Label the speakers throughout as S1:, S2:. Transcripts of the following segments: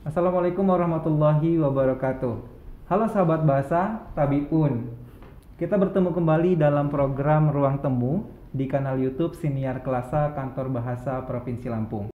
S1: Assalamualaikum warahmatullahi wabarakatuh. Halo sahabat bahasa, Tabiun. Kita bertemu kembali dalam program Ruang Temu di kanal YouTube Siniar Kelasa Kantor Bahasa Provinsi Lampung.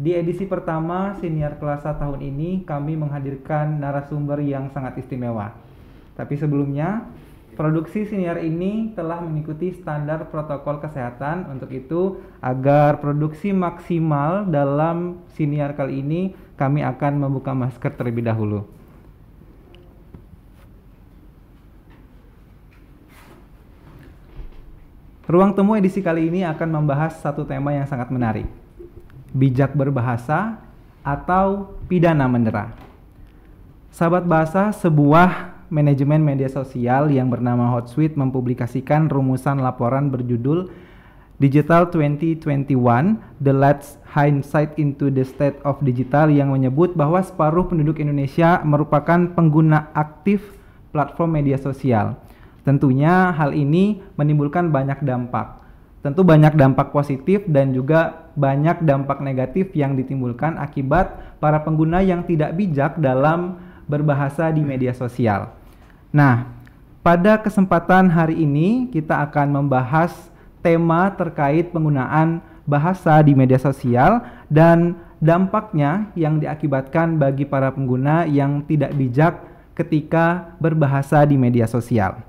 S1: Di edisi pertama Siniar Kelasa tahun ini kami menghadirkan narasumber yang sangat istimewa. Tapi sebelumnya, produksi Siniar ini telah mengikuti standar protokol kesehatan. Untuk itu, agar produksi maksimal dalam Siniar kali ini, kami akan membuka masker terlebih dahulu. Ruang Temu edisi kali ini akan membahas satu tema yang sangat menarik. Bijak berbahasa atau pidana mendera. Sahabat bahasa, sebuah manajemen media sosial yang bernama Hotsuite mempublikasikan rumusan laporan berjudul Digital 2021, The Latest Hindsight into the State of Digital yang menyebut bahwa separuh penduduk Indonesia merupakan pengguna aktif platform media sosial. Tentunya hal ini menimbulkan banyak dampak. Tentu banyak dampak positif dan juga banyak dampak negatif yang ditimbulkan akibat para pengguna yang tidak bijak dalam berbahasa di media sosial. Nah, pada kesempatan hari ini kita akan membahas tema terkait penggunaan bahasa di media sosial dan dampaknya yang diakibatkan bagi para pengguna yang tidak bijak ketika berbahasa di media sosial.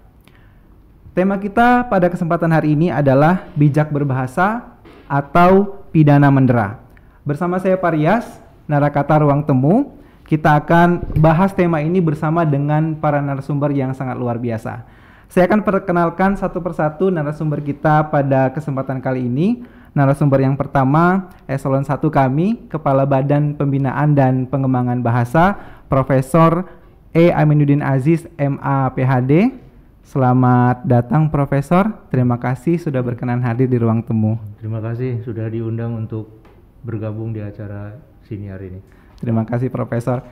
S1: Tema kita pada kesempatan hari ini adalah bijak berbahasa atau pidana mendera. Bersama saya Parias, narakata Ruang Temu, kita akan bahas tema ini bersama dengan para narasumber yang sangat luar biasa. Saya akan perkenalkan satu persatu narasumber kita pada kesempatan kali ini. Narasumber yang pertama, Eselon 1 kami, Kepala Badan Pembinaan dan Pengembangan Bahasa, Profesor E. Aminuddin Aziz, MA, PhD. Selamat datang Profesor, terima kasih sudah berkenan hadir di Ruang Temu.
S2: Terima kasih sudah diundang untuk bergabung di acara Siniar ini.
S1: Terima kasih Profesor.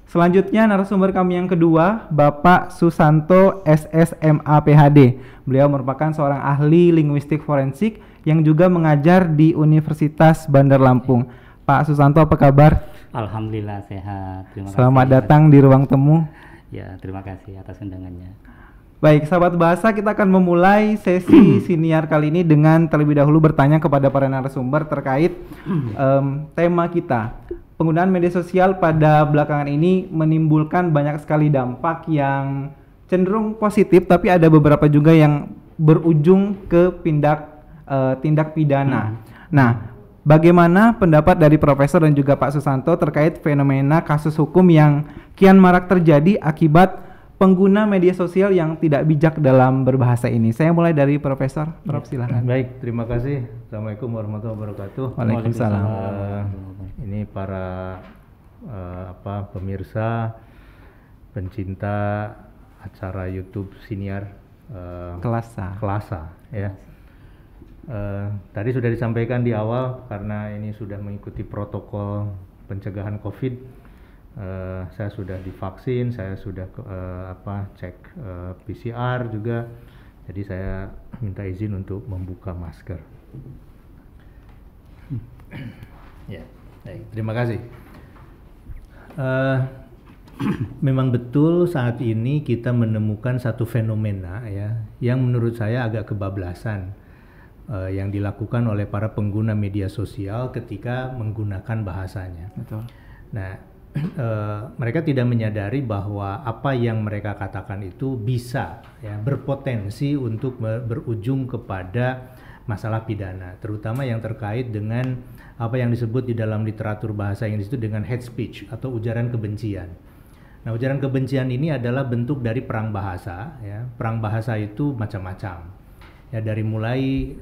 S1: Selanjutnya narasumber kami yang kedua, Bapak Susanto SSMA PhD. Beliau merupakan seorang ahli linguistik forensik yang juga mengajar di Universitas Bandar Lampung. Pak Susanto, apa kabar?
S3: Alhamdulillah sehat.
S1: Selamat datang di Ruang Temu.
S3: Ya, terima kasih atas undangannya.
S1: Baik, sahabat bahasa, kita akan memulai sesi siniar kali ini dengan terlebih dahulu bertanya kepada para narasumber terkait tema kita. Penggunaan media sosial pada belakangan ini menimbulkan banyak sekali dampak yang cenderung positif, tapi ada beberapa juga yang berujung ke tindak pidana. Nah, bagaimana pendapat dari Profesor dan juga Pak Susanto terkait fenomena kasus hukum yang kian marak terjadi akibat pengguna media sosial yang tidak bijak dalam berbahasa ini? Saya mulai dari Profesor. Prof, silakan.
S2: Baik, terima kasih. Assalamualaikum warahmatullahi wabarakatuh.
S1: Waalaikumsalam.
S2: Ini para pemirsa, pencinta acara YouTube Siniar Kelasa ya. Tadi sudah disampaikan di awal karena ini sudah mengikuti protokol pencegahan COVID. Saya sudah divaksin, saya sudah cek PCR juga, jadi saya minta izin untuk membuka masker. Ya, baik, terima kasih. Memang betul saat ini kita menemukan satu fenomena ya, yang menurut saya agak kebablasan yang dilakukan oleh para pengguna media sosial ketika menggunakan bahasanya.
S1: Betul.
S2: Nah, mereka tidak menyadari bahwa apa yang mereka katakan itu bisa ya berpotensi untuk berujung kepada masalah pidana, terutama yang terkait dengan apa yang disebut di dalam literatur bahasa yang disebut dengan hate speech atau ujaran kebencian. Nah, ujaran kebencian ini adalah bentuk dari perang bahasa ya. Perang bahasa itu macam-macam. Ya, dari mulai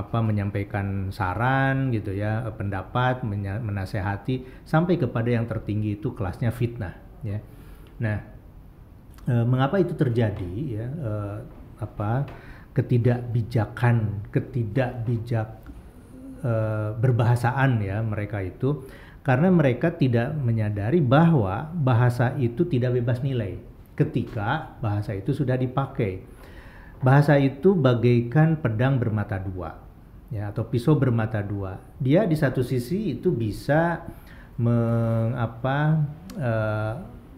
S2: menyampaikan saran gitu ya, pendapat, menasehati, sampai kepada yang tertinggi itu kelasnya fitnah ya. Nah, mengapa itu terjadi ya, berbahasaan ya mereka itu, karena mereka tidak menyadari bahwa bahasa itu tidak bebas nilai ketika bahasa itu sudah dipakai. Bahasa itu bagaikan pedang bermata dua, ya, atau pisau bermata dua. Dia di satu sisi itu bisa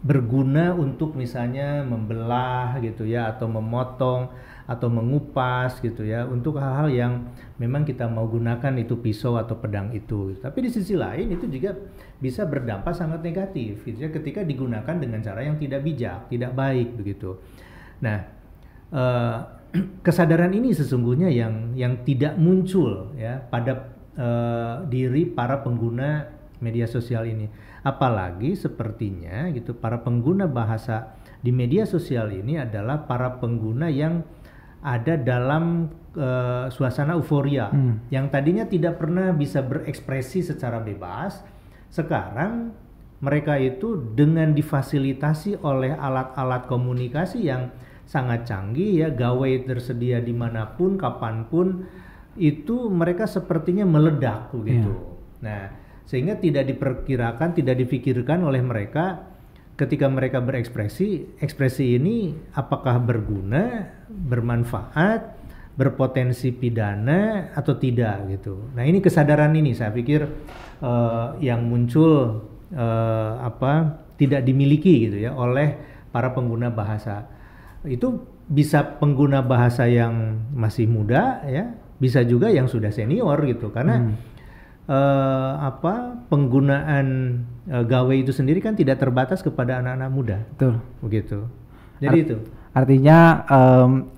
S2: berguna untuk misalnya membelah gitu ya, atau memotong atau mengupas gitu ya, untuk hal-hal yang memang kita mau gunakan itu pisau atau pedang itu. Tapi di sisi lain itu juga bisa berdampak sangat negatif gitu ya, ketika digunakan dengan cara yang tidak bijak, tidak baik begitu. Nah, kesadaran ini sesungguhnya yang tidak muncul ya pada diri para pengguna media sosial ini. Apalagi sepertinya gitu para pengguna bahasa di media sosial ini adalah para pengguna yang ada dalam suasana euforia, yang tadinya tidak pernah bisa berekspresi secara bebas. Sekarang mereka itu dengan difasilitasi oleh alat-alat komunikasi yang sangat canggih ya, gawai tersedia dimanapun, kapanpun, itu mereka sepertinya meledak begitu. Nah, sehingga tidak diperkirakan, tidak dipikirkan oleh mereka ketika mereka berekspresi, ekspresi ini apakah berguna, bermanfaat, berpotensi pidana atau tidak gitu. Nah, ini kesadaran ini saya pikir yang muncul tidak dimiliki gitu ya oleh para pengguna bahasa. Itu bisa pengguna bahasa yang masih muda ya, bisa juga yang sudah senior gitu, karena penggunaan gawe itu sendiri kan tidak terbatas kepada anak-anak muda. Betul. Begitu. Jadi itu.
S1: Artinya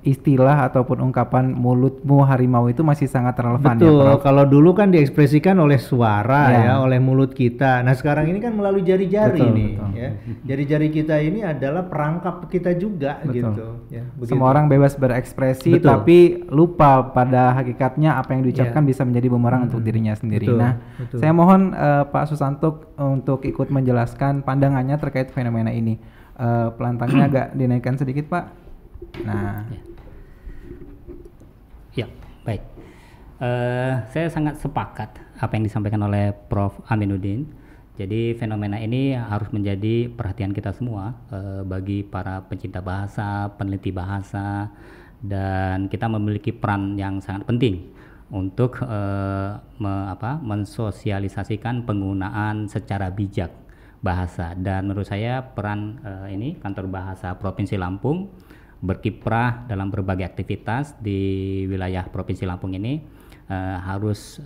S1: istilah ataupun ungkapan mulutmu harimau itu masih sangat relevan.
S2: Betul.
S1: Ya, Prof?
S2: Kalau dulu kan diekspresikan oleh suara ya, oleh mulut kita. Nah, sekarang ini kan melalui jari-jari nih ya. Jari-jari kita ini adalah perangkap kita juga gitu ya.
S1: Semua orang bebas berekspresi, tapi lupa pada hakikatnya apa yang diucapkan bisa menjadi bumerang untuk dirinya sendiri. Nah, saya mohon Pak Susanto untuk ikut menjelaskan pandangannya terkait fenomena ini. Pelantangnya agak dinaikkan sedikit, Pak. Nah,
S3: ya baik. Saya sangat sepakat apa yang disampaikan oleh Prof. Aminuddin. Jadi fenomena ini harus menjadi perhatian kita semua, bagi para pencinta bahasa, peneliti bahasa, dan kita memiliki peran yang sangat penting untuk mensosialisasikan penggunaan secara bijak bahasa. Dan menurut saya peran ini Kantor Bahasa Provinsi Lampung berkiprah dalam berbagai aktivitas di wilayah Provinsi Lampung ini harus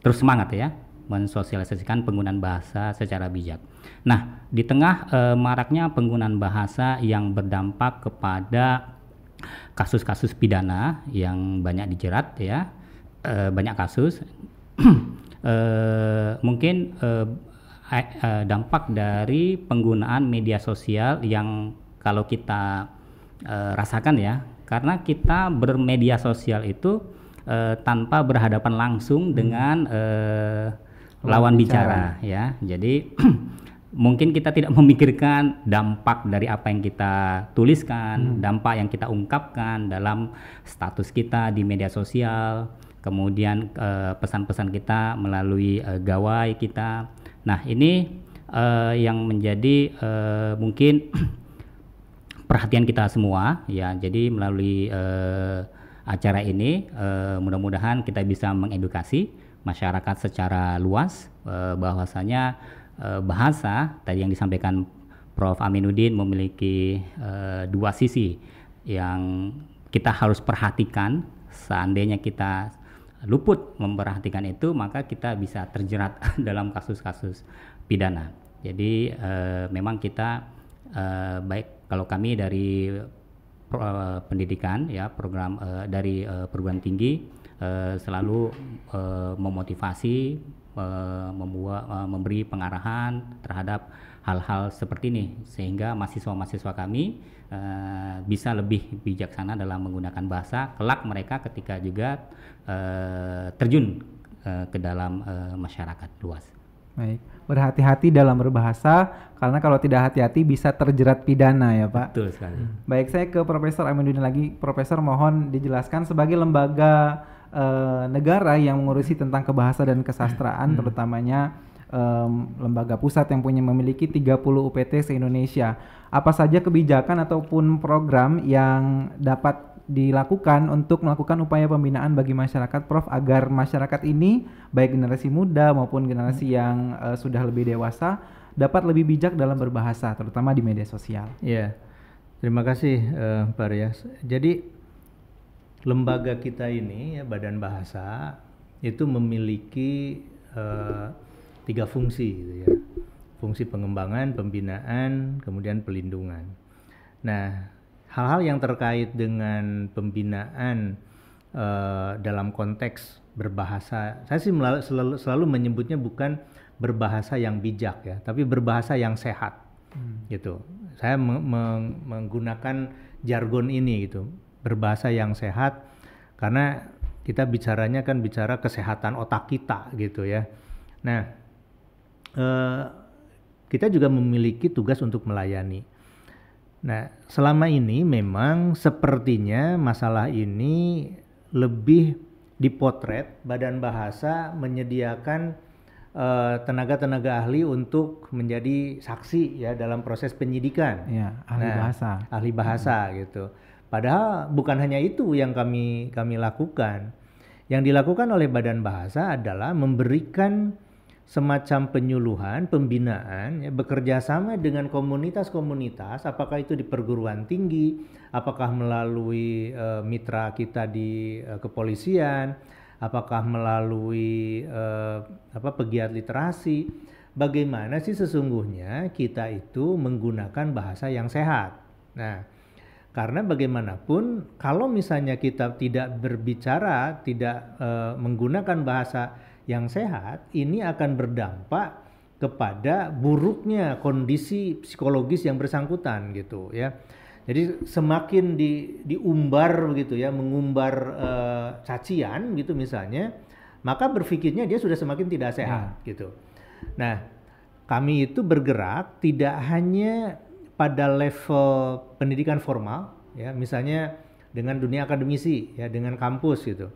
S3: terus semangat ya mensosialisasikan penggunaan bahasa secara bijak. Nah, di tengah maraknya penggunaan bahasa yang berdampak kepada kasus-kasus pidana yang banyak dijerat ya, banyak kasus mungkin dampak dari penggunaan media sosial yang kalau kita rasakan ya, karena kita bermedia sosial itu tanpa berhadapan langsung dengan lawan bicara ya. Jadi mungkin kita tidak memikirkan dampak dari apa yang kita tuliskan, dampak yang kita ungkapkan dalam status kita di media sosial, kemudian pesan-pesan kita melalui gawai kita. Nah, ini yang menjadi mungkin perhatian kita semua ya. Jadi melalui acara ini mudah-mudahan kita bisa mengedukasi masyarakat secara luas bahwasanya bahasa tadi yang disampaikan Prof. Aminuddin memiliki dua sisi yang kita harus perhatikan. Seandainya kita luput memperhatikan itu, maka kita bisa terjerat dalam kasus-kasus pidana. Jadi memang kita baik kalau kami dari pendidikan ya, program dari perguruan tinggi selalu memotivasi, memberi pengarahan terhadap hal-hal seperti ini, sehingga mahasiswa-mahasiswa kami bisa lebih bijaksana dalam menggunakan bahasa kelak mereka ketika juga terjun ke dalam masyarakat luas.
S1: Baik, berhati-hati dalam berbahasa karena kalau tidak hati-hati bisa terjerat pidana ya, Pak.
S3: Betul sekali.
S1: Baik, saya ke Profesor Aminuddin lagi. Profesor, mohon dijelaskan sebagai lembaga negara yang mengurusi tentang kebahasa dan kesastraan, terutamanya lembaga pusat yang memiliki 30 UPT se-Indonesia. Apa saja kebijakan ataupun program yang dapat dilakukan untuk melakukan upaya pembinaan bagi masyarakat, Prof, agar masyarakat ini baik generasi muda maupun generasi yang sudah lebih dewasa dapat lebih bijak dalam berbahasa, terutama di media sosial?
S2: Ya, terima kasih Pak Rias. Jadi lembaga kita ini, ya, Badan Bahasa, itu memiliki 3 fungsi, gitu ya. Fungsi pengembangan, pembinaan, kemudian pelindungan. Nah, hal-hal yang terkait dengan pembinaan dalam konteks berbahasa, saya sih selalu menyebutnya bukan berbahasa yang bijak, ya, tapi berbahasa yang sehat, gitu. Saya menggunakan jargon ini, gitu, berbahasa yang sehat, karena kita bicaranya kan bicara kesehatan otak kita, gitu ya. Nah, kita juga memiliki tugas untuk melayani. Nah, selama ini memang sepertinya masalah ini lebih dipotret Badan Bahasa menyediakan tenaga-tenaga ahli untuk menjadi saksi, ya, dalam proses penyidikan.
S1: Ya, ahli bahasa.
S2: Ahli bahasa, gitu. Padahal bukan hanya itu yang kami lakukan. Yang dilakukan oleh Badan Bahasa adalah memberikan semacam penyuluhan, pembinaan, ya, bekerja sama dengan komunitas-komunitas, apakah itu di perguruan tinggi, apakah melalui mitra kita di kepolisian, apakah melalui pegiat literasi. Bagaimana sih sesungguhnya kita itu menggunakan bahasa yang sehat. Nah, karena bagaimanapun kalau misalnya kita tidak berbicara, tidak menggunakan bahasa yang sehat, ini akan berdampak kepada buruknya kondisi psikologis yang bersangkutan, gitu ya. Jadi semakin diumbar begitu ya, mengumbar cacian gitu misalnya, maka berpikirnya dia sudah semakin tidak sehat, gitu. Nah, kami itu bergerak tidak hanya pada level pendidikan formal, ya, misalnya dengan dunia akademisi, ya, dengan kampus gitu.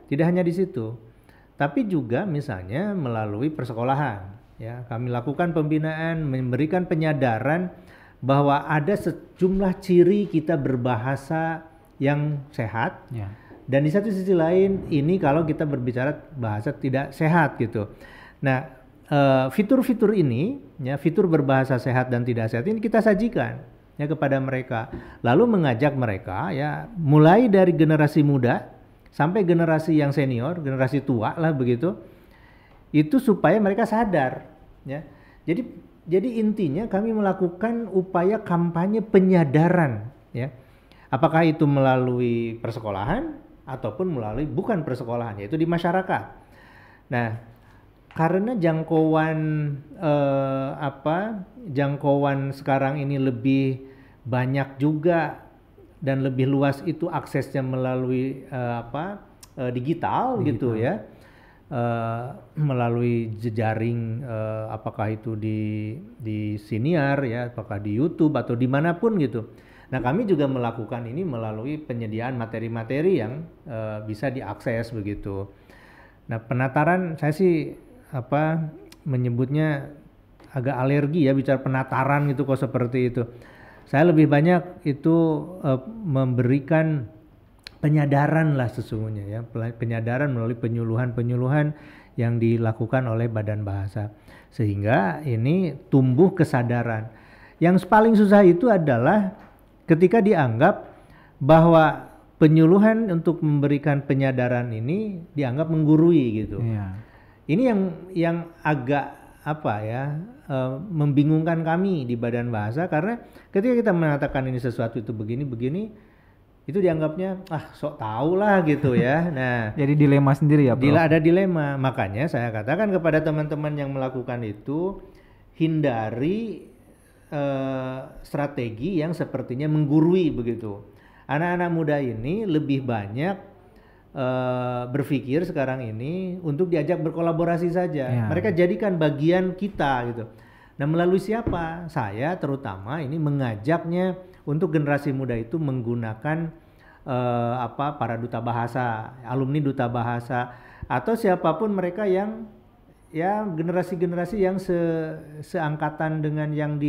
S2: Tidak hanya di situ, tapi juga misalnya melalui persekolahan, ya, kami lakukan pembinaan, memberikan penyadaran bahwa ada sejumlah ciri kita berbahasa yang sehat, ya. Dan di satu sisi lain ini kalau kita berbicara bahasa tidak sehat, gitu. Nah, fitur-fitur ini, ya, fitur berbahasa sehat dan tidak sehat ini kita sajikan, ya, kepada mereka, lalu mengajak mereka, ya, mulai dari generasi muda sampai generasi yang senior, generasi tua lah begitu, itu supaya mereka sadar, ya. Jadi intinya kami melakukan upaya kampanye penyadaran, ya. Apakah itu melalui persekolahan ataupun melalui bukan persekolahan, yaitu di masyarakat. Nah, karena jangkauan sekarang ini lebih banyak juga dan lebih luas itu aksesnya melalui digital gitu ya, melalui jejaring, apakah itu di siniar, ya, apakah di YouTube atau dimanapun gitu. Nah, kami juga melakukan ini melalui penyediaan materi-materi yang bisa diakses begitu. Nah, penataran saya sih menyebutnya agak alergi, ya, bicara penataran gitu kok seperti itu. Saya lebih banyak itu memberikan penyadaran lah sesungguhnya, ya, penyadaran melalui penyuluhan-penyuluhan yang dilakukan oleh Badan Bahasa, sehingga ini tumbuh kesadaran. Yang paling susah itu adalah ketika dianggap bahwa penyuluhan untuk memberikan penyadaran ini dianggap menggurui gitu. Iya. Ini yang agak membingungkan kami di Badan Bahasa, karena ketika kita mengatakan ini sesuatu itu begini itu dianggapnya sok tahu lah gitu ya. Nah,
S1: jadi dilema sendiri, ya, Prof?
S2: Ada dilema. Makanya saya katakan kepada teman-teman yang melakukan itu, hindari strategi yang sepertinya menggurui begitu. Anak-anak muda ini lebih banyak berpikir sekarang ini untuk diajak berkolaborasi saja. Ya. Mereka jadikan bagian kita gitu. Nah, melalui siapa? Saya terutama ini mengajaknya untuk generasi muda itu menggunakan para duta bahasa, alumni duta bahasa, atau siapapun mereka yang ya generasi-generasi yang seangkatan dengan yang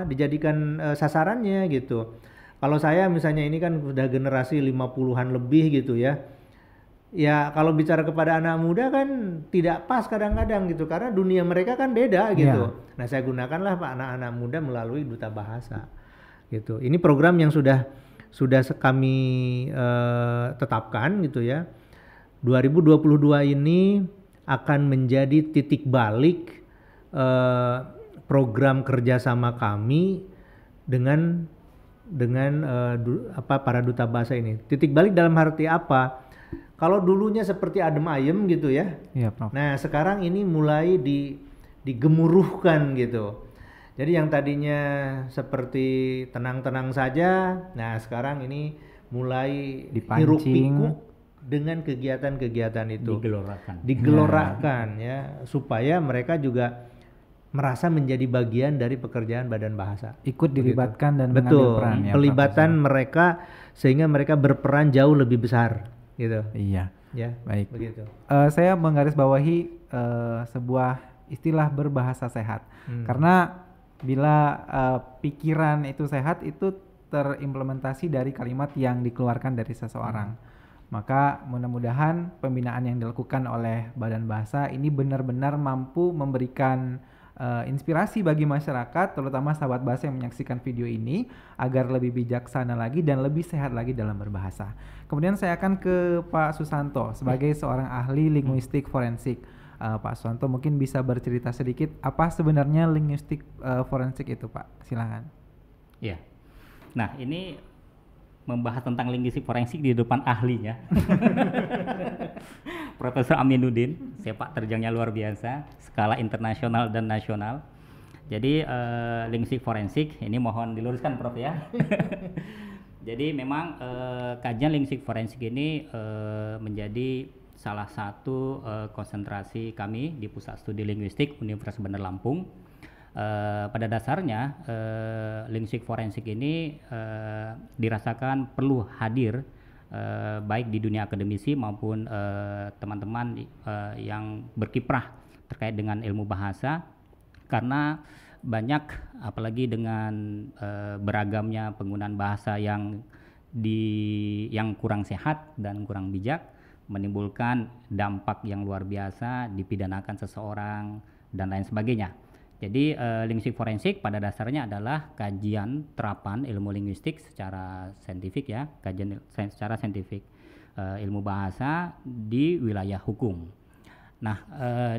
S2: dijadikan sasarannya gitu. Kalau saya misalnya ini kan sudah generasi 50-an lebih gitu ya. Ya kalau bicara kepada anak muda kan tidak pas kadang-kadang gitu karena dunia mereka kan beda gitu. Nah, saya gunakanlah Pak anak-anak muda melalui duta bahasa gitu. Ini program yang sudah kami tetapkan gitu ya. 2022 ini akan menjadi titik balik program kerjasama kami dengan para duta bahasa ini. Titik balik dalam arti apa? Kalau dulunya seperti adem ayem gitu ya.
S1: Iya, Prof.
S2: Nah, sekarang ini mulai digemuruhkan gitu. Jadi yang tadinya seperti tenang-tenang saja, nah sekarang ini mulai hiruk pikuk dengan kegiatan-kegiatan itu. Digelorakan ya, supaya mereka juga merasa menjadi bagian dari pekerjaan Badan Bahasa.
S1: Ikut dilibatkan dan mengambil peran ya.
S2: Pelibatan mereka sehingga mereka berperan jauh lebih besar gitu.
S1: Iya.
S2: Ya,
S1: baik.
S2: Begitu.
S1: Saya menggarisbawahi sebuah istilah berbahasa sehat. Karena bila pikiran itu sehat itu terimplementasi dari kalimat yang dikeluarkan dari seseorang. Maka mudah-mudahan pembinaan yang dilakukan oleh Badan Bahasa ini benar-benar mampu memberikan inspirasi bagi masyarakat, terutama sahabat bahasa yang menyaksikan video ini, agar lebih bijaksana lagi dan lebih sehat lagi dalam berbahasa. Kemudian saya akan ke Pak Susanto sebagai seorang ahli linguistik forensik. Pak Susanto mungkin bisa bercerita sedikit apa sebenarnya linguistik forensik itu, Pak? Silakan.
S3: Ya. Nah, ini membahas tentang linguistik forensik di depan ahlinya. Profesor Aminuddin, sepak terjangnya luar biasa, skala internasional dan nasional. Jadi linguistik forensik ini mohon diluruskan Prof ya. Jadi memang kajian linguistik forensik ini menjadi salah satu konsentrasi kami di Pusat Studi Linguistik Universitas Bandar Lampung. Pada dasarnya linguistik forensik ini dirasakan perlu hadir baik di dunia akademisi maupun teman-teman yang berkiprah terkait dengan ilmu bahasa, karena banyak apalagi dengan beragamnya penggunaan bahasa yang kurang sehat dan kurang bijak menimbulkan dampak yang luar biasa, dipidanakan seseorang dan lain sebagainya. Jadi linguistik forensik pada dasarnya adalah kajian terapan ilmu linguistik secara saintifik ya, kajian secara saintifik ilmu bahasa di wilayah hukum. Nah,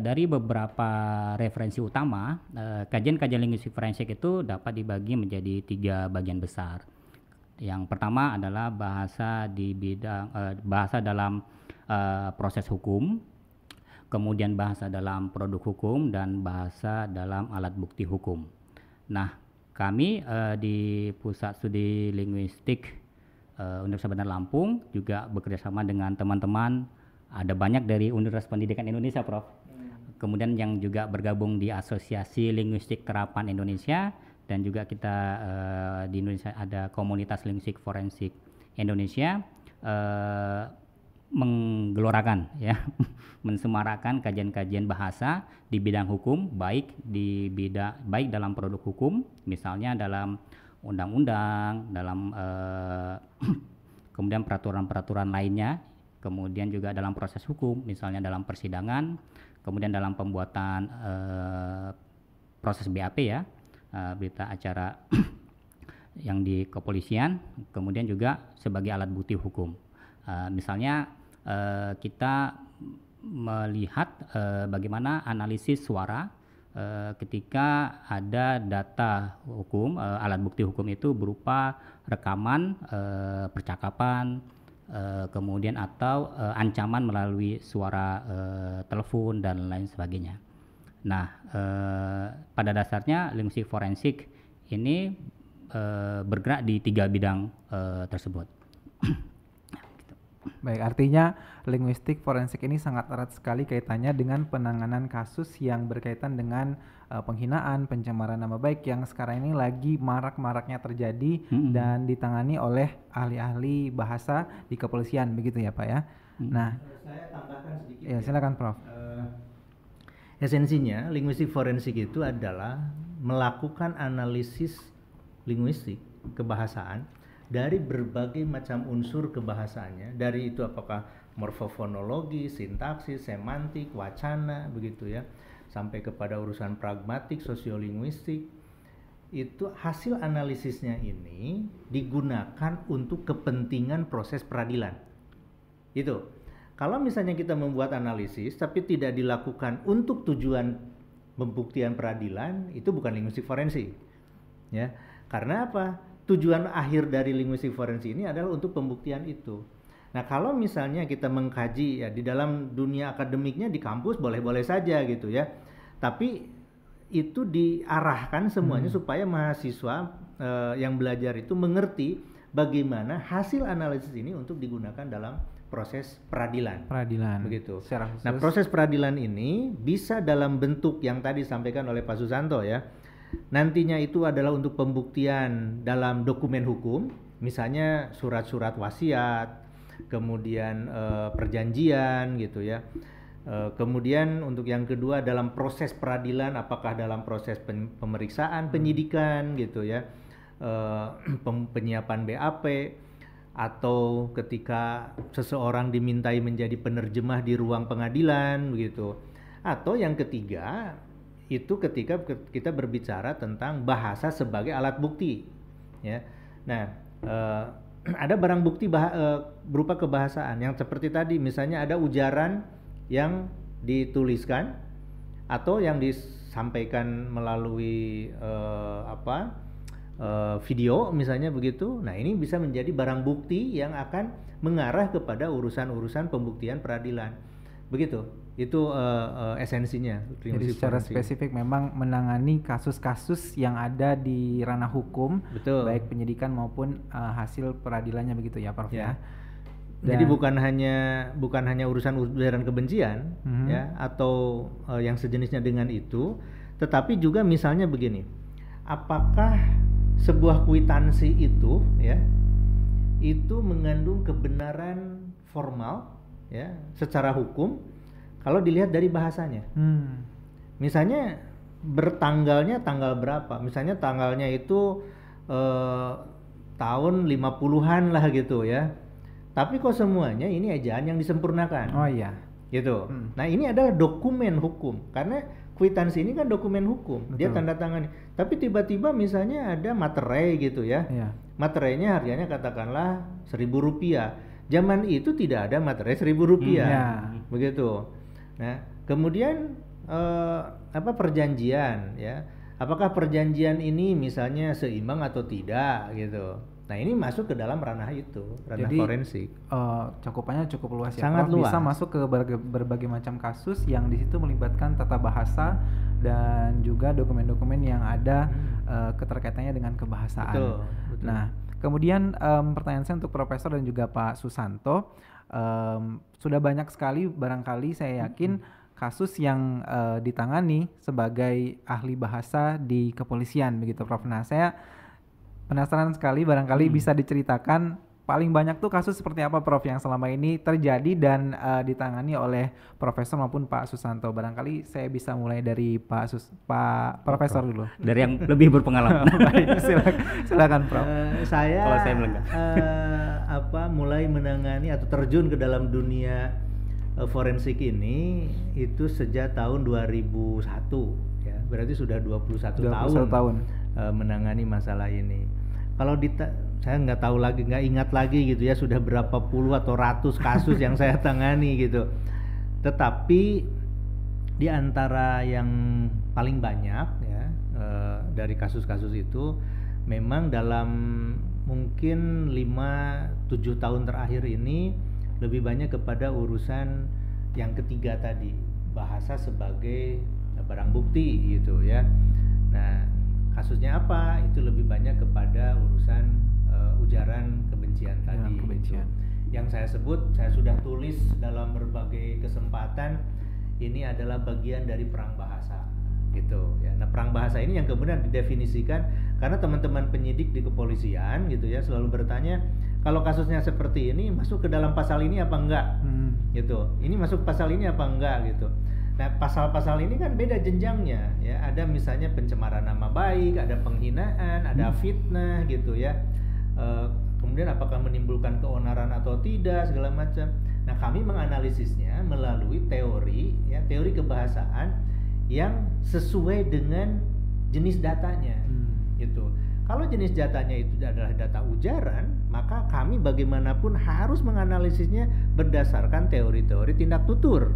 S3: dari beberapa referensi utama, kajian-kajian linguistik forensik itu dapat dibagi menjadi 3 bagian besar. Yang pertama adalah bahasa di bidang bahasa dalam proses hukum, kemudian bahasa dalam produk hukum, dan bahasa dalam alat bukti hukum. Nah, kami di Pusat Studi Linguistik Universitas Bandar Lampung juga bekerjasama dengan teman-teman, ada banyak dari Universitas Pendidikan Indonesia, Prof. Kemudian yang juga bergabung di Asosiasi Linguistik Terapan Indonesia, dan juga kita di Indonesia ada Komunitas Linguistik Forensik Indonesia, menggelorakan ya, mensemarakan kajian-kajian bahasa di bidang hukum, baik dalam produk hukum, misalnya dalam undang-undang, dalam kemudian peraturan-peraturan lainnya, kemudian juga dalam proses hukum, misalnya dalam persidangan, kemudian dalam pembuatan proses BAP ya, berita acara yang di kepolisian, kemudian juga sebagai alat bukti hukum. Misalnya kita melihat bagaimana analisis suara ketika ada data hukum, alat bukti hukum itu berupa rekaman percakapan, kemudian atau ancaman melalui suara telepon dan lain sebagainya. Nah, pada dasarnya linguistik forensik ini bergerak di 3 bidang tersebut.
S1: Baik, artinya linguistik forensik ini sangat erat sekali kaitannya dengan penanganan kasus yang berkaitan dengan penghinaan, pencemaran nama baik yang sekarang ini lagi marak-maraknya terjadi dan ditangani oleh ahli-ahli bahasa di kepolisian, begitu ya Pak ya. Nah,
S2: saya tambahkan sedikit.
S1: ya silakan Prof.
S2: Esensinya linguistik forensik itu adalah melakukan analisis linguistik kebahasaan dari berbagai macam unsur kebahasaannya, dari itu apakah morfofonologi, sintaksis, semantik, wacana, begitu ya, sampai kepada urusan pragmatik, sosiolinguistik. Itu hasil analisisnya ini digunakan untuk kepentingan proses peradilan. Itu. Kalau misalnya kita membuat analisis tapi tidak dilakukan untuk tujuan pembuktian peradilan, itu bukan linguistik forensik. Ya. Karena apa? Tujuan akhir dari linguistik forensik ini adalah untuk pembuktian itu. Nah, kalau misalnya kita mengkaji ya di dalam dunia akademiknya di kampus boleh-boleh saja gitu ya. Tapi itu diarahkan semuanya supaya mahasiswa yang belajar itu mengerti bagaimana hasil analisis ini untuk digunakan dalam proses peradilan. Begitu. Nah, proses peradilan ini bisa dalam bentuk yang tadi disampaikan oleh Pak Susanto ya. Nantinya itu adalah untuk pembuktian dalam dokumen hukum, misalnya surat-surat wasiat, kemudian perjanjian gitu ya. Kemudian untuk yang kedua dalam proses peradilan, apakah dalam proses pemeriksaan, penyidikan gitu ya, penyiapan BAP, atau ketika seseorang dimintai menjadi penerjemah di ruang pengadilan begitu. Atau yang ketiga itu ketika kita berbicara tentang bahasa sebagai alat bukti ya. Nah, ada barang bukti berupa kebahasaan yang seperti tadi, misalnya ada ujaran yang dituliskan atau yang disampaikan melalui video misalnya begitu. Nah, ini bisa menjadi barang bukti yang akan mengarah kepada urusan-urusan pembuktian peradilan. Begitu. Itu esensinya.
S1: Jadi secara spesifik memang menangani kasus-kasus yang ada di ranah hukum, betul, baik penyidikan maupun hasil peradilannya begitu ya, Prof ya.
S2: Jadi bukan hanya urusan ujaran kebencian ya atau yang sejenisnya dengan itu, tetapi juga misalnya begini. Apakah sebuah kwitansi itu ya itu mengandung kebenaran formal ya secara hukum kalau dilihat dari bahasanya. Misalnya bertanggalnya tanggal berapa? Misalnya tanggalnya itu tahun 50-an lah gitu ya. Tapi kok semuanya ini ejaan yang disempurnakan.
S1: Oh iya.
S2: Gitu. Nah, ini adalah dokumen hukum. Karena kwitansi ini kan dokumen hukum. Betul. Dia tanda tangan. Tapi tiba-tiba misalnya ada materai gitu ya. Iya. Materainya harganya katakanlah Rp1.000. Zaman itu tidak ada materai Rp1.000. Begitu. Nah, kemudian perjanjian ya. Apakah perjanjian ini misalnya seimbang atau tidak gitu. Nah, ini masuk ke dalam ranah itu, ranah forensik.
S1: Cakupannya cukup luas ya.
S2: Sangat luas.
S1: Bisa masuk ke berbagai macam kasus yang di situ melibatkan tata bahasa dan juga dokumen-dokumen yang ada keterkaitannya dengan kebahasaan. Betul. Nah, kemudian pertanyaan saya untuk Profesor dan juga Pak Susanto, sudah banyak sekali barangkali saya yakin kasus yang ditangani sebagai ahli bahasa di kepolisian begitu, Prof. Nah, saya penasaran sekali barangkali bisa diceritakan paling banyak tuh kasus seperti apa, Prof, yang selama ini terjadi dan ditangani oleh Profesor maupun Pak Susanto. Barangkali saya bisa mulai dari Pak Profesor dulu.
S3: Dari yang lebih berpengalaman.
S1: Baik, silakan Prof.
S2: Saya mulai menangani atau terjun ke dalam dunia forensik ini itu sejak tahun 2001 ya. Berarti sudah 21 tahun. Menangani masalah ini. Kalau saya nggak tahu lagi, nggak ingat lagi gitu ya, sudah berapa puluh atau ratus kasus yang saya tangani gitu. Tetapi di antara yang paling banyak ya dari kasus-kasus itu memang dalam mungkin 5-7 tahun terakhir ini lebih banyak kepada urusan yang ketiga tadi, bahasa sebagai barang bukti gitu ya. Nah, kasusnya apa? Itu lebih banyak kepada urusan ujaran kebencian tadi. yang saya sebut, saya sudah tulis dalam berbagai kesempatan, ini adalah bagian dari perang bahasa gitu ya. Nah, perang bahasa ini yang kemudian didefinisikan karena teman-teman penyidik di kepolisian gitu ya selalu bertanya, kalau kasusnya seperti ini masuk ke dalam pasal ini apa enggak gitu, ini masuk pasal ini apa enggak gitu. Nah, pasal-pasal ini kan beda jenjangnya ya, ada misalnya pencemaran nama baik, ada penghinaan, ada fitnah gitu ya. Kemudian apakah menimbulkan keonaran atau tidak, segala macam. Nah, kami menganalisisnya melalui teori ya, teori kebahasaan yang sesuai dengan jenis datanya gitu. Kalau jenis datanya itu adalah data ujaran, maka kami bagaimanapun harus menganalisisnya berdasarkan teori-teori tindak tutur.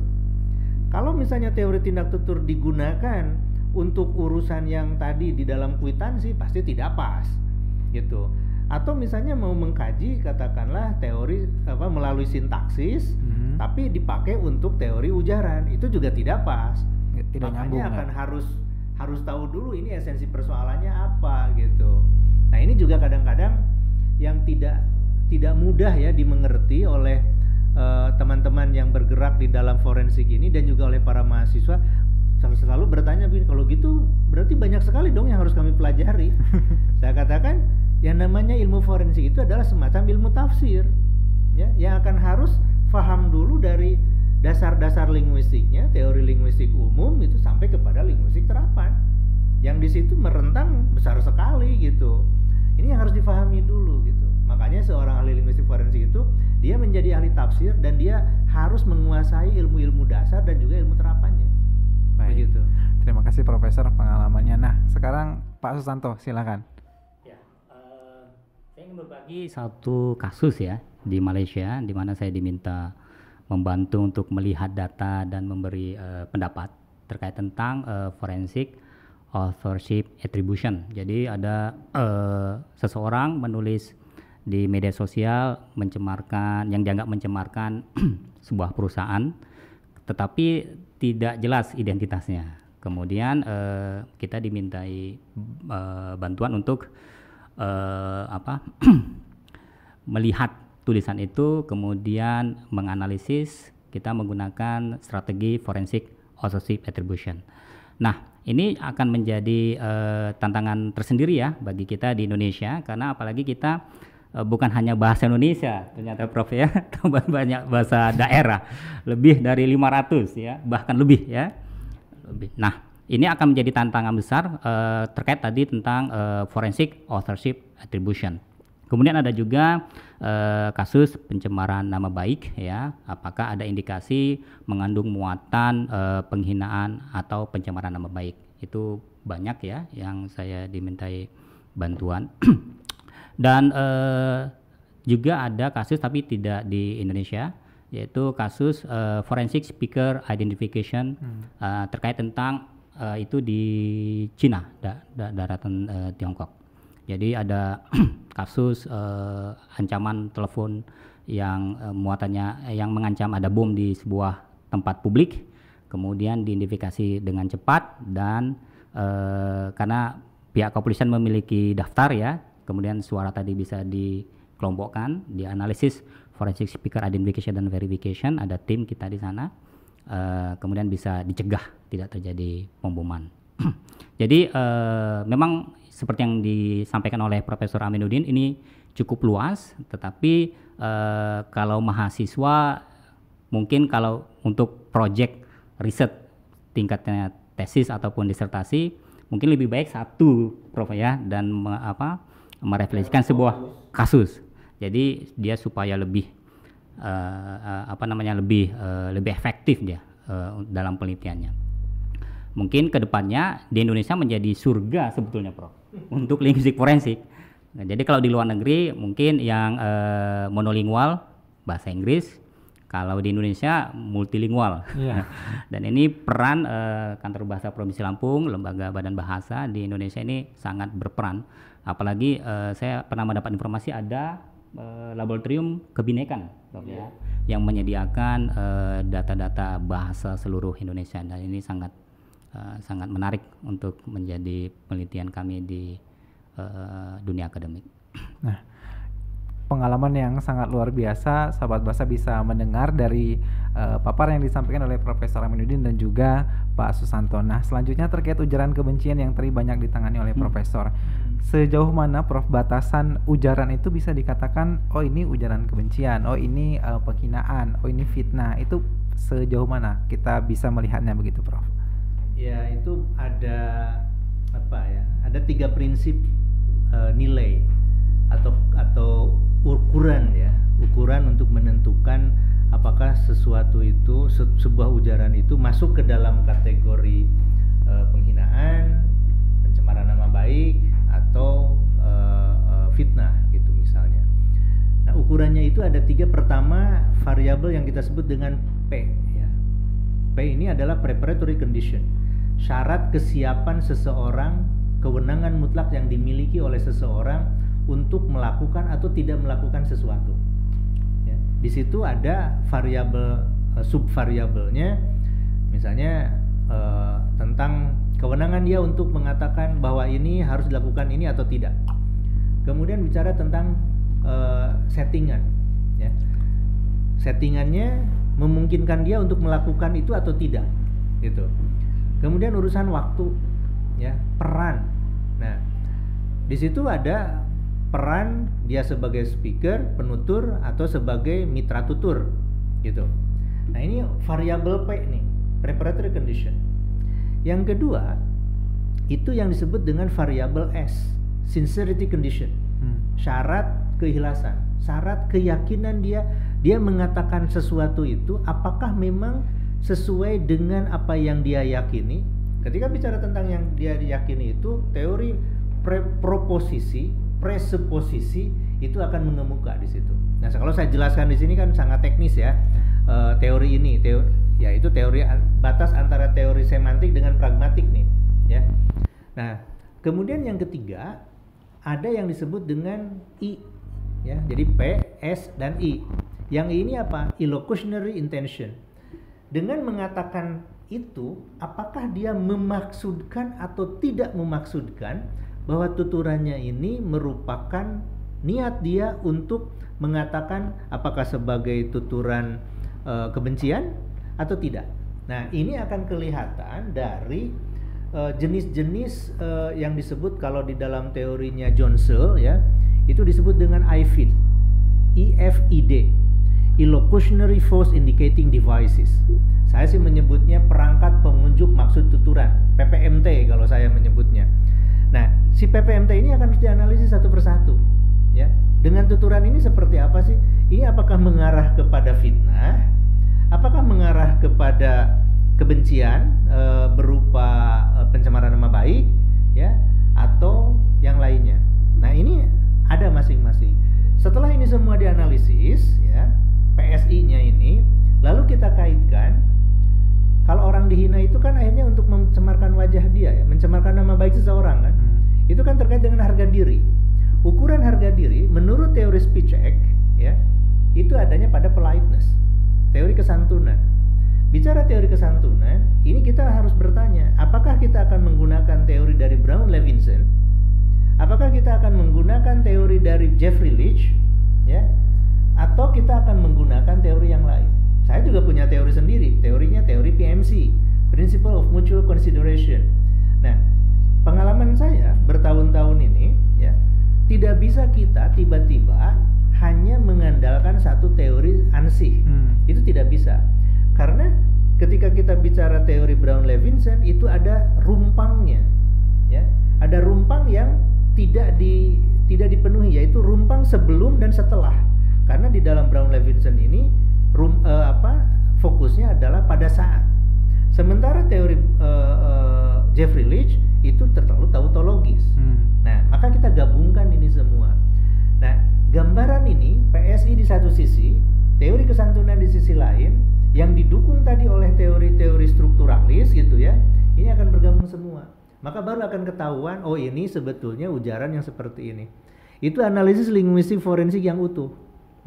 S2: Kalau misalnya teori tindak tutur digunakan untuk urusan yang tadi di dalam kwitansi, pasti tidak pas gitu. Atau misalnya mau mengkaji katakanlah teori melalui sintaksis, tapi dipakai untuk teori ujaran, itu juga tidak pas.
S1: Tidak nyambung.
S2: Makanya akan harus tahu dulu ini esensi persoalannya apa gitu. Nah, ini juga kadang-kadang yang tidak mudah ya dimengerti oleh teman-teman yang bergerak di dalam forensik ini dan juga oleh para mahasiswa. Selalu bertanya begini, kalau gitu berarti banyak sekali dong yang harus kami pelajari. Saya katakan yang namanya ilmu forensik itu adalah semacam ilmu tafsir ya, yang akan harus paham dulu dari dasar-dasar linguistiknya, teori linguistik umum itu sampai kepada linguistik terapan. Yang di situ merentang besar sekali gitu. Ini yang harus difahami dulu gitu. Makanya seorang ahli linguistik forensik itu dia menjadi ahli tafsir dan dia harus menguasai ilmu-ilmu dasar dan juga ilmu terapannya.
S1: Baik.
S2: Begitu.
S1: Terima kasih Profesor pengalamannya. Nah, sekarang Pak Susanto silakan.
S3: Ya, saya ingin berbagi satu kasus ya di Malaysia di mana saya diminta membantu untuk melihat data dan memberi pendapat terkait tentang forensik authorship attribution. Jadi ada seseorang menulis di media sosial mencemarkan, yang dianggap mencemarkan sebuah perusahaan, tetapi tidak jelas identitasnya. Kemudian kita dimintai bantuan untuk melihat tulisan itu, kemudian menganalisis. Kita menggunakan strategi forensic authorship attribution. Nah, ini akan menjadi tantangan tersendiri ya bagi kita di Indonesia, karena apalagi kita bukan hanya bahasa Indonesia ternyata Prof ya, banyak bahasa daerah, lebih dari 500 ya, bahkan lebih ya. Nah, ini akan menjadi tantangan besar terkait tadi tentang forensic authorship attribution. Kemudian ada juga kasus pencemaran nama baik ya, apakah ada indikasi mengandung muatan penghinaan atau pencemaran nama baik. Itu banyak ya yang saya dimintai bantuan. Dan juga ada kasus tapi tidak di Indonesia, yaitu kasus forensic speaker identification terkait tentang itu di Cina, daratan Tiongkok. Jadi ada kasus ancaman telepon yang muatannya yang mengancam ada bom di sebuah tempat publik, kemudian diidentifikasi dengan cepat dan karena pihak kepolisian memiliki daftar ya, kemudian suara tadi bisa dikelompokkan, dianalisis forensic speaker identification dan verification, ada tim kita di sana, kemudian bisa dicegah tidak terjadi pemboman. Jadi memang seperti yang disampaikan oleh Profesor Aminuddin ini cukup luas, tetapi kalau mahasiswa mungkin kalau untuk project riset tingkatnya tesis ataupun disertasi mungkin lebih baik satu Prof ya, dan merefleksikan sebuah kasus. Jadi dia supaya lebih lebih efektif dia dalam penelitiannya. Mungkin kedepannya di Indonesia menjadi surga sebetulnya Prof untuk linguistik forensik. Nah, jadi kalau di luar negeri mungkin yang monolingual bahasa Inggris, kalau di Indonesia multilingual. Yeah. Dan ini peran Kantor Bahasa Provinsi Lampung, Lembaga Badan Bahasa di Indonesia ini sangat berperan. Apalagi saya pernah mendapat informasi ada laboratorium kebinekaan Prof ya, yang menyediakan data-data bahasa seluruh Indonesia, dan ini sangat menarik untuk menjadi penelitian kami di dunia akademik.
S1: Nah, pengalaman yang sangat luar biasa. Sahabat Bahasa bisa mendengar dari paparan yang disampaikan oleh Profesor Aminuddin dan juga Pak Susanto. Nah, selanjutnya terkait ujaran kebencian yang tadi banyak ditangani oleh Profesor. Sejauh mana Prof batasan ujaran itu bisa dikatakan oh ini ujaran kebencian, oh ini penghinaan, oh ini fitnah. Itu sejauh mana kita bisa melihatnya begitu, Prof?
S2: Ya, itu ada apa ya? Ada 3 prinsip nilai atau ukuran ya, ukuran untuk menentukan apakah sesuatu itu sebuah ujaran itu masuk ke dalam kategori penghinaan, pencemaran nama baik atau fitnah gitu misalnya. Nah, ukurannya itu ada 3. Pertama, variabel yang kita sebut dengan P ya. P ini adalah preparatory condition, syarat kesiapan seseorang, kewenangan mutlak yang dimiliki oleh seseorang untuk melakukan atau tidak melakukan sesuatu. Ya. Di situ ada variabel subvariabelnya, misalnya tentang kewenangan dia untuk mengatakan bahwa ini harus dilakukan ini atau tidak. Kemudian bicara tentang settingan, ya. Settingannya memungkinkan dia untuk melakukan itu atau tidak, gitu. Kemudian urusan waktu, ya, peran. Nah, di situ ada peran dia sebagai speaker, penutur, atau sebagai mitra tutur, gitu. Nah, ini variabel P nih, preparatory condition. Yang kedua, itu yang disebut dengan variabel S, sincerity condition, syarat keikhlasan, syarat keyakinan dia mengatakan sesuatu itu apakah memang sesuai dengan apa yang dia yakini. Ketika bicara tentang yang dia yakini itu, teori proposisi, presuposisi itu akan mengemuka di situ. Nah, kalau saya jelaskan di sini kan sangat teknis ya. Teori ini, yaitu teori batas antara teori semantik dengan pragmatik nih, ya. Nah, kemudian yang ketiga ada yang disebut dengan I, ya. Jadi P, S, dan I. Yang I ini apa? Illocutionary intention. Dengan mengatakan itu, apakah dia memaksudkan atau tidak memaksudkan bahwa tuturannya ini merupakan niat dia untuk mengatakan apakah sebagai tuturan kebencian atau tidak. Nah, ini akan kelihatan dari jenis-jenis yang disebut kalau di dalam teorinya John Searle ya, itu disebut dengan IFID, IFID, Illocutionary Force Indicating Devices. Saya sih menyebutnya perangkat pengunjuk maksud tuturan, PPMT kalau saya menyebutnya. Nah, si PPMT ini akan harus dianalisis satu persatu, ya. Dengan tuturan ini seperti apa sih? Ini apakah mengarah kepada fitnah? Apakah mengarah kepada kebencian berupa pencemaran nama baik, ya, atau yang lainnya? Nah, ini ada masing-masing. Setelah ini semua dianalisis, ya, PSI-nya ini, lalu kita kaitkan. Kalau orang dihina itu kan akhirnya untuk mencemarkan wajah dia, ya, mencemarkan nama baik seseorang kan. Itu kan terkait dengan harga diri. Ukuran harga diri menurut teori speech act, ya, itu adanya pada politeness, teori kesantunan. Bicara teori kesantunan, ini kita harus bertanya, apakah kita akan menggunakan teori dari Brown-Levinson? Apakah kita akan menggunakan teori dari Jeffrey Leach, ya, atau kita akan menggunakan teori yang lain? Saya juga punya teori sendiri, teorinya teori PMC, Principle of Mutual Consideration. Nah, pengalaman saya bertahun-tahun ini, ya, tidak bisa kita tiba-tiba hanya mengandalkan satu teori ansih. Itu tidak bisa. Karena ketika kita bicara teori Brown-Levinson itu ada rumpangnya, ya. Ada rumpang yang tidak dipenuhi, yaitu rumpang sebelum dan setelah. Karena di dalam Brown-Levinson ini fokusnya adalah pada saat. Sementara teori Jeffrey Leach itu terlalu tautologis. Nah, maka kita gabungkan ini semua. Nah, gambaran ini PSI di satu sisi, teori kesantunan di sisi lain, yang didukung tadi oleh teori-teori strukturalis gitu ya, ini akan bergabung semua. Maka baru akan ketahuan, oh ini sebetulnya ujaran yang seperti ini. Itu analisis linguistik forensik yang utuh.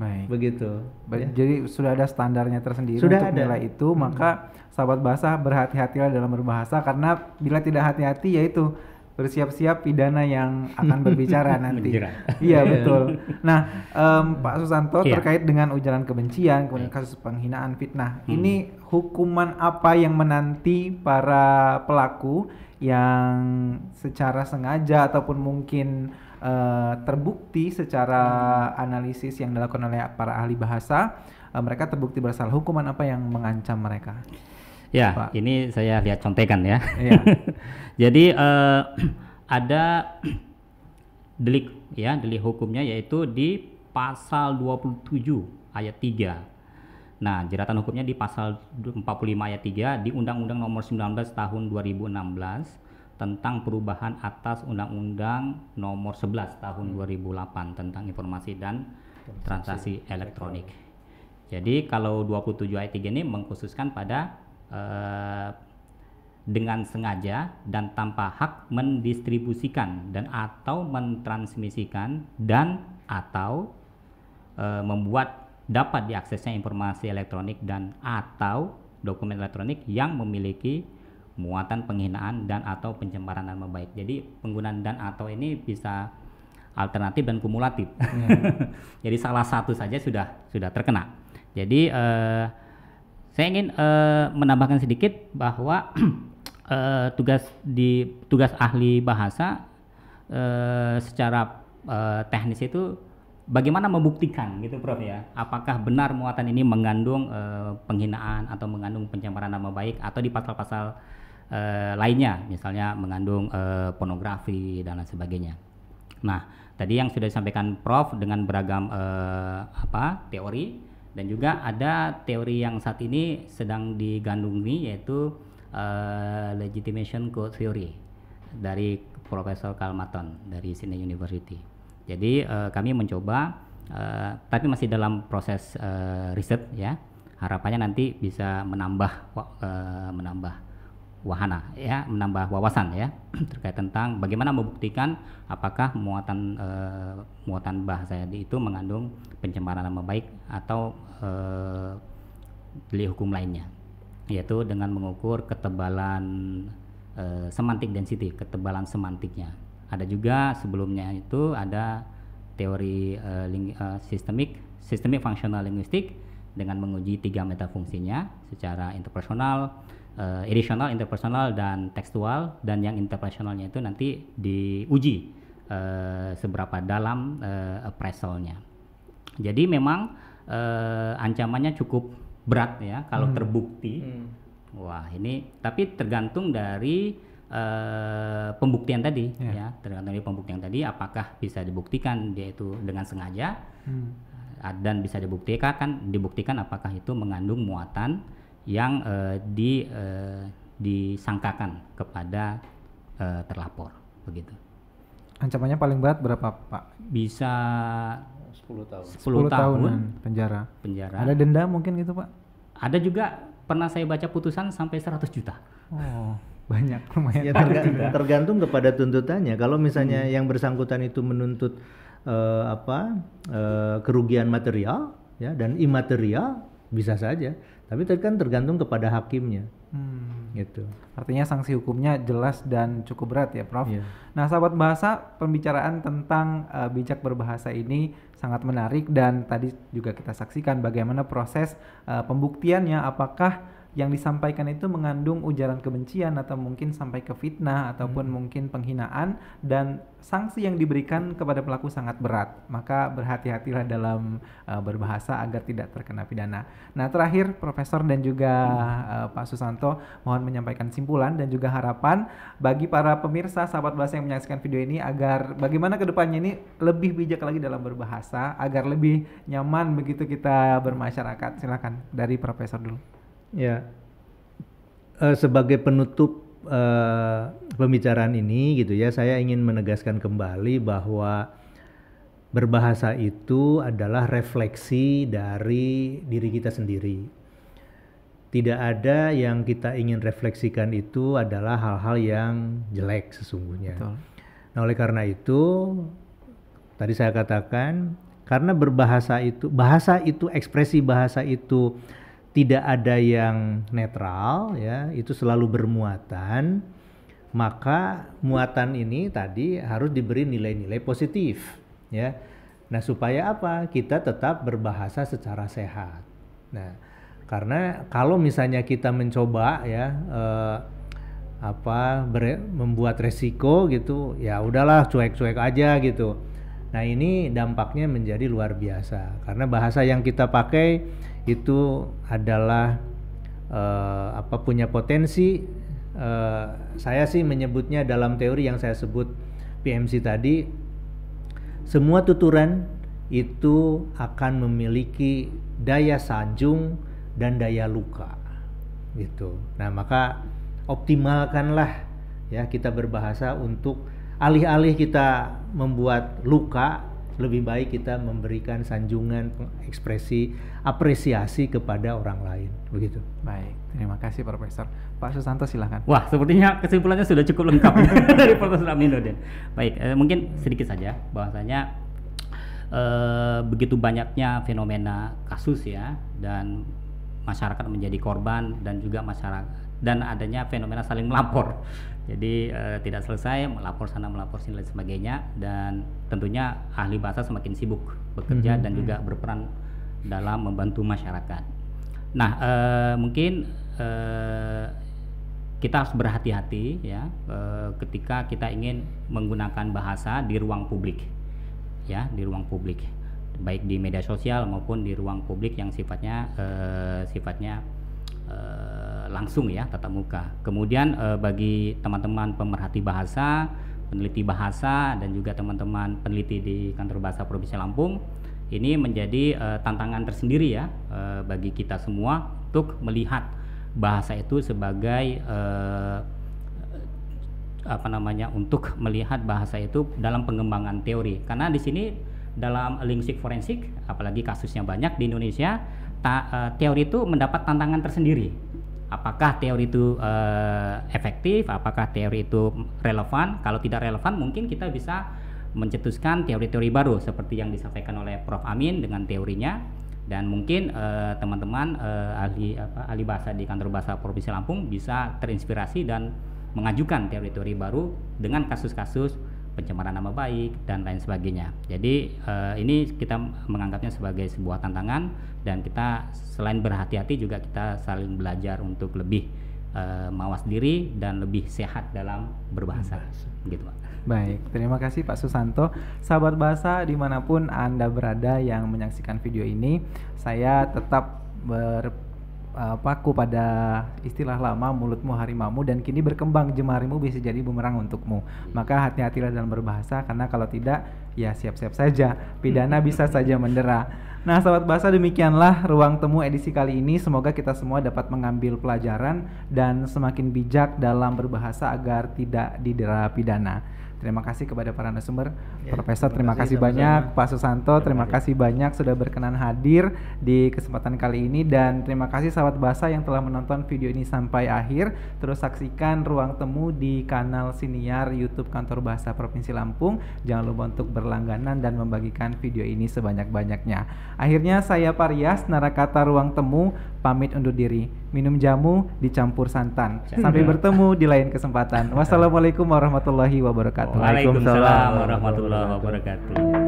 S1: Baik.
S2: Begitu.
S1: Ya. Jadi sudah ada standarnya tersendiri
S2: sudah
S1: untuk
S2: ada.
S1: nilai itu, maka sahabat bahasa berhati-hatilah dalam berbahasa, karena bila tidak hati-hati yaitu bersiap-siap pidana yang akan berbicara nanti.
S3: Menjerat.
S1: Iya betul. Nah, Pak Susanto
S3: Iya.
S1: terkait dengan ujaran kebencian, kemudian kasus penghinaan, fitnah, ini hukuman apa yang menanti para pelaku yang secara sengaja ataupun mungkin terbukti secara analisis yang dilakukan oleh para ahli bahasa, mereka terbukti bersalah, hukuman apa yang mengancam mereka?
S3: Ya,
S1: Pak.
S3: ini saya lihat contekan ya.
S1: Iya.
S3: Jadi ada delik hukumnya yaitu di pasal 27 ayat 3. Nah, jeratan hukumnya di pasal 45 ayat 3 di Undang-Undang Nomor 19 Tahun 2016 tentang perubahan atas Undang-Undang Nomor 11 Tahun 2008 tentang informasi dan transaksi elektronik. Jadi kalau 27 ayat 3 ini mengkhususkan pada dengan sengaja dan tanpa hak mendistribusikan dan atau mentransmisikan dan atau membuat dapat diaksesnya informasi elektronik dan atau dokumen elektronik yang memiliki muatan penghinaan dan atau pencemaran nama baik. Jadi penggunaan dan atau ini bisa alternatif dan kumulatif. Jadi salah satu saja sudah terkena. Jadi saya ingin menambahkan sedikit bahwa tugas ahli bahasa secara teknis itu bagaimana membuktikan gitu Prof ya, apakah benar muatan ini mengandung penghinaan atau mengandung pencemaran nama baik atau di pasal-pasal lainnya, misalnya mengandung pornografi dan lain sebagainya. Nah, tadi yang sudah disampaikan Prof dengan beragam teori. Dan juga ada teori yang saat ini sedang digandrungi yaitu legitimation code theory dari Profesor Carl Maton dari Sydney University. Jadi kami mencoba, tapi masih dalam proses riset ya. Harapannya nanti bisa menambah wahana ya, menambah wawasan ya terkait tentang bagaimana membuktikan apakah muatan bahasa itu mengandung pencemaran nama baik atau delik hukum lainnya, yaitu dengan mengukur ketebalan semantik density, ketebalan semantiknya. Ada juga sebelumnya itu ada teori systemic functional linguistic dengan menguji 3 metafungsinya secara interpersonal, editional, interpersonal, dan tekstual, dan yang interpersonalnya itu nanti diuji seberapa dalam appraisalnya. Jadi memang ancamannya cukup berat ya kalau terbukti. Wah ini tapi tergantung dari pembuktian tadi ya, tergantung dari pembuktian tadi apakah bisa dibuktikan dia itu dengan sengaja dan bisa dibuktikan apakah itu mengandung muatan yang disangkakan kepada terlapor begitu.
S1: Ancamannya paling berat berapa Pak?
S3: Bisa
S2: 10 tahun.
S3: 10 tahun
S1: penjara.
S3: Penjara.
S1: Ada denda mungkin gitu Pak?
S3: Ada juga pernah saya baca putusan sampai 100 juta.
S1: Oh, banyak lumayan.
S2: Ya tergantung kepada tuntutannya. Kalau misalnya yang bersangkutan itu menuntut kerugian material ya dan imaterial bisa saja. Tapi kan tergantung kepada hakimnya. Gitu.
S1: Artinya sanksi hukumnya jelas dan cukup berat ya Prof.
S2: Iya.
S1: Nah sahabat bahasa, pembicaraan tentang bijak berbahasa ini sangat menarik dan tadi juga kita saksikan bagaimana proses pembuktiannya, apakah yang disampaikan itu mengandung ujaran kebencian atau mungkin sampai ke fitnah ataupun mungkin penghinaan, dan sanksi yang diberikan kepada pelaku sangat berat. Maka berhati-hatilah dalam berbahasa agar tidak terkena pidana. Nah terakhir Profesor dan juga Pak Susanto mohon menyampaikan simpulan dan juga harapan bagi para pemirsa sahabat bahasa yang menyaksikan video ini agar bagaimana kedepannya ini lebih bijak lagi dalam berbahasa agar lebih nyaman begitu kita bermasyarakat. Silakan dari Profesor dulu.
S2: Ya, sebagai penutup pembicaraan ini gitu ya, saya ingin menegaskan kembali bahwa berbahasa itu adalah refleksi dari diri kita sendiri. Tidak ada yang kita ingin refleksikan itu adalah hal-hal yang jelek sesungguhnya.
S1: Betul.
S2: Nah, oleh karena itu tadi saya katakan, karena berbahasa itu, ekspresi bahasa itu tidak ada yang netral ya, itu selalu bermuatan, maka muatan ini tadi harus diberi nilai-nilai positif, ya. Nah, supaya apa? Kita tetap berbahasa secara sehat. Nah, karena kalau misalnya kita mencoba ya membuat resiko gitu, ya udahlah cuek-cuek aja gitu. Nah, ini dampaknya menjadi luar biasa karena bahasa yang kita pakai itu adalah punya potensi. Saya sih menyebutnya dalam teori yang saya sebut PMC tadi, semua tuturan itu akan memiliki daya sanjung dan daya luka gitu. Nah, maka optimalkanlah ya kita berbahasa untuk alih-alih kita membuat luka, lebih baik kita memberikan sanjungan, ekspresi, apresiasi kepada orang lain, begitu.
S1: Baik, terima kasih Profesor. Pak Susanto silahkan.
S3: Wah, sepertinya kesimpulannya sudah cukup lengkap dari Profesor Aminuddin. Baik, mungkin sedikit saja bahwasanya begitu banyaknya fenomena kasus ya, dan masyarakat menjadi korban, dan juga masyarakat dan adanya fenomena saling melapor. Jadi tidak selesai, melapor sana melapor sini dan sebagainya, dan tentunya ahli bahasa semakin sibuk bekerja dan juga berperan dalam membantu masyarakat. Nah, mungkin kita harus berhati-hati ya ketika kita ingin menggunakan bahasa di ruang publik, ya, di ruang publik, baik di media sosial maupun di ruang publik yang sifatnya langsung ya, tatap muka. Kemudian bagi teman-teman pemerhati bahasa, peneliti bahasa, dan juga teman-teman peneliti di Kantor Bahasa Provinsi Lampung, ini menjadi tantangan tersendiri ya bagi kita semua untuk melihat bahasa itu sebagai untuk melihat bahasa itu dalam pengembangan teori. Karena di sini dalam linguistik forensik, apalagi kasusnya banyak di Indonesia, teori itu mendapat tantangan tersendiri. Apakah teori itu efektif? Apakah teori itu relevan? Kalau tidak relevan, mungkin kita bisa mencetuskan teori-teori baru seperti yang disampaikan oleh Prof. Amin dengan teorinya, dan mungkin teman-teman ahli bahasa di Kantor Bahasa Provinsi Lampung bisa terinspirasi dan mengajukan teori-teori baru dengan kasus-kasus pencemaran nama baik dan lain sebagainya. Jadi ini kita menganggapnya sebagai sebuah tantangan, dan kita selain berhati-hati juga kita saling belajar untuk lebih mawas diri dan lebih sehat dalam berbahasa. Gitu, Pak.
S1: Baik, terima kasih Pak Susanto. Sahabat bahasa dimanapun Anda berada yang menyaksikan video ini, saya tetap paku pada istilah lama, mulutmu harimaumu, dan kini berkembang jemarimu bisa jadi bumerang untukmu. Maka hati-hatilah dalam berbahasa, karena kalau tidak ya siap-siap saja pidana bisa saja mendera. Nah, sahabat bahasa, demikianlah ruang temu edisi kali ini. Semoga kita semua dapat mengambil pelajaran dan semakin bijak dalam berbahasa agar tidak didera pidana. Terima kasih kepada para narasumber. Profesor, terima kasih banyak. Pak Susanto, terima kasih banyak sudah berkenan hadir di kesempatan kali ini, dan terima kasih sahabat bahasa yang telah menonton video ini sampai akhir. Terus saksikan ruang temu di kanal Siniar YouTube Kantor Bahasa Provinsi Lampung. Jangan lupa untuk berlangganan dan membagikan video ini sebanyak-banyaknya. Akhirnya saya Parias, narakata ruang temu, pamit undur diri. Minum jamu dicampur santan. Sampai bertemu di lain kesempatan. Wassalamualaikum warahmatullahi wabarakatuh.
S3: Waalaikumsalam warahmatullahi wabarakatuh.